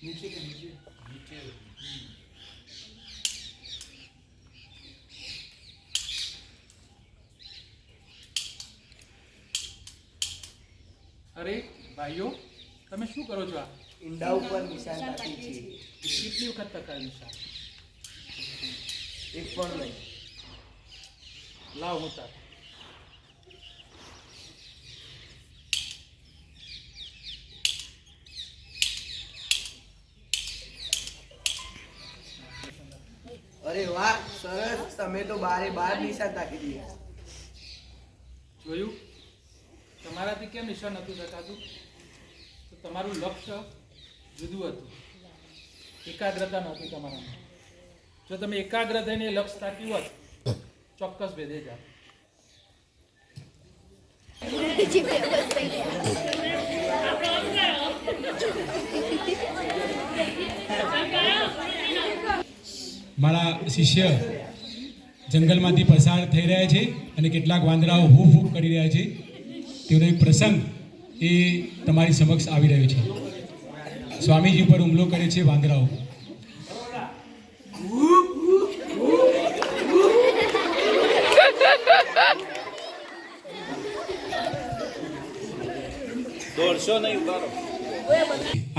नीचे के नीचे नीचे अरे भाइयों તમે શું કરો છો? આ ઈંડા ઉપર નિશાન રાખી છે. કેટલી વખત તકાય નિશાન? એક પણ નહીં. લાવ હું તાર અરે વાહ, સરસ. તમે તો બારે બાર નિશાન રાખી દીધા. જોયું? તમારાથી કેમ નિશાન નહોતું થતું? તો તમારું લક્ષ્ય જુદું હતું, એકાગ્રતા નહોતી તમારામાં. જો તમે એકાગ્ર થઈને લક્ષ્ય તાક્યું હોત, ચોક્કસ ભેદે જાત. મારા શિષ્ય જંગલમાંથી પસાર થઈ રહ્યા છે અને કેટલાક વાંદરાઓ હૂફ હૂફ કરી રહ્યા છે. તેનો એક પ્રસંગ એ તમારી સમક્ષ આવી રહ્યો છે. સ્વામીજી ઉપર હુમલો કરે છે વાંદરાઓ.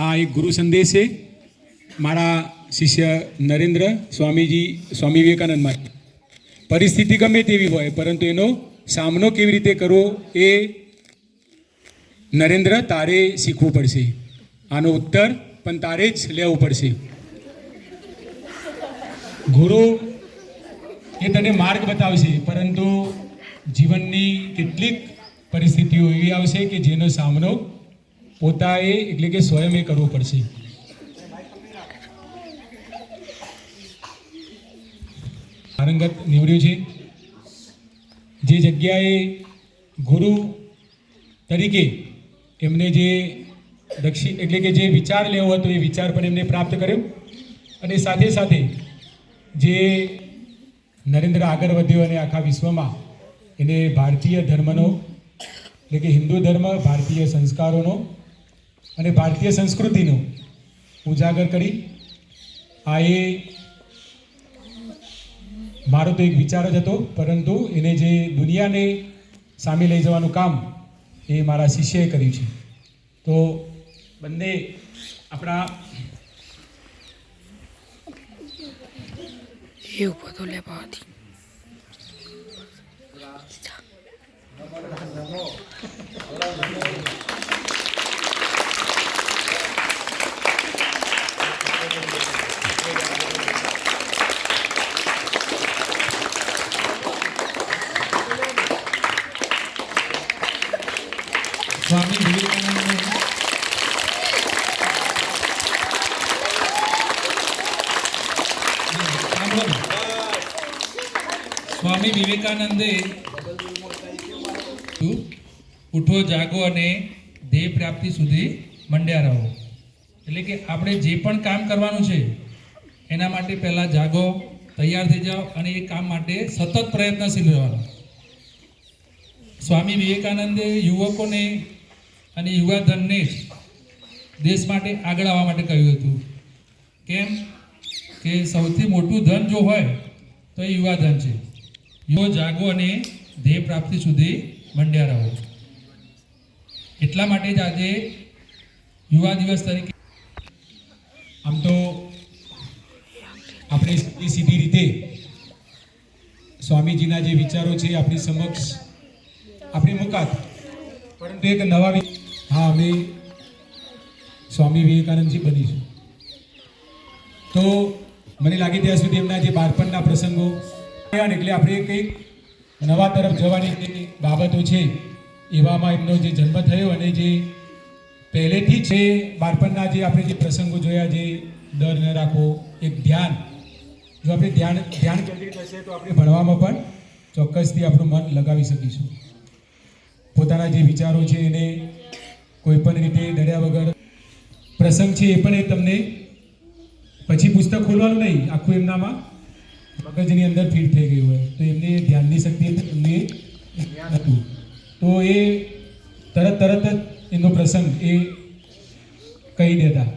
આ એક ગુરુ સંદેશ છે મારા શિષ્ય નરેન્દ્ર સ્વામી વિવેકાનંદ માટે. પરિસ્થિતિ ગમે તેવી હોય, પરંતુ એનો સામનો કેવી રીતે કરવો એ નરેન્દ્ર તારે શીખવું પડશે. આનો ઉત્તર પણ તારે જ લેવું પડશે. ગુરુ એ તને માર્ગ બતાવશે, પરંતુ જીવનની કેટલીક પરિસ્થિતિઓ એવી આવશે કે જેનો સામનો પોતાએ એટલે કે સ્વયં કરવો પડશે. પારંગત નીવડ્યું છે. જે જગ્યાએ ગુરુ તરીકે એમને જે એટલે કે જે વિચાર લેવો હતો એ વિચાર પણ એમને પ્રાપ્ત કર્યો. અને સાથે સાથે જે નરેન્દ્ર આગળ વધ્યો અને આખા વિશ્વમાં એને ભારતીય ધર્મનો એટલે કે હિન્દુ ધર્મ, ભારતીય સંસ્કારોનો અને ભારતીય સંસ્કૃતિનો ઉજાગર કરી. આ એ મારો તો એક વિચાર જ હતો, પરંતુ એને જે દુનિયાને સામે લઈ જવાનું કામ એ મારા શિષ્યએ કર્યું છે. તો બંને આપણા એવું બધું લેવાથી સ્વામી વિવેકાનંદ સ્વામી વિવેકાનંદે ઉઠો જાગો અને ધ્યેય પ્રાપ્તિ સુધી મંડ્યા રહો. એટલે કે આપણે જે પણ કામ કરવાનું છે એના માટે પહેલાં જાગો, તૈયાર થઈ જાઓ અને એ કામ માટે સતત પ્રયત્નશીલ રહેવાનું. સ્વામી વિવેકાનંદે યુવકોને અને યુવાધનને જ દેશ માટે આગળ આવવા માટે કહ્યું હતું. કેમ કે સૌથી મોટું ધન જો હોય તો એ યુવાધન છે. યુવો જાગો અને ધ્યેય પ્રાપ્તિ સુધી મંડ્યા રહો. એટલા માટે જ આજે યુવા દિવસ તરીકે આમ તો આપણે સીધી રીતે સ્વામીજીના જે વિચારો છે આપણી સમક્ષ આપણે મુકાત, પરંતુ એક નવા હા અમે સ્વામી વિવેકાનંદજી બનીશું. તો મને લાગે ત્યાં સુધી એમના જે બાળપણના પ્રસંગો એટલે આપણે કંઈક નવા તરફ જવાની જે બાબતો છે એવામાં એમનો જે જન્મ થયો અને જે પહેલેથી જ બાળપણના જે આપણે જે પ્રસંગો જોયા, જે ડર ન રાખવો, એક ધ્યાન, જો આપણે ધ્યાન કેન્દ્રિત હશે તો આપણે ભણવામાં પણ ચોક્કસથી આપણું મન લગાવી શકીશું. પોતાના જે વિચારો છે એને કોઈ પણ રીતે ડર્યા વગર પ્રસંગ છે એ પણ એ તમને પછી પુસ્તક ખોલવાનું નહીં, આખું એમનામાં મગજની અંદર ફીટ થઈ ગયું હોય તો એમને ધ્યાનની શક્તિ એમને જ્ઞાન હતું. તો એ તરત જ એનો પ્રસંગ એ કહી દેતા.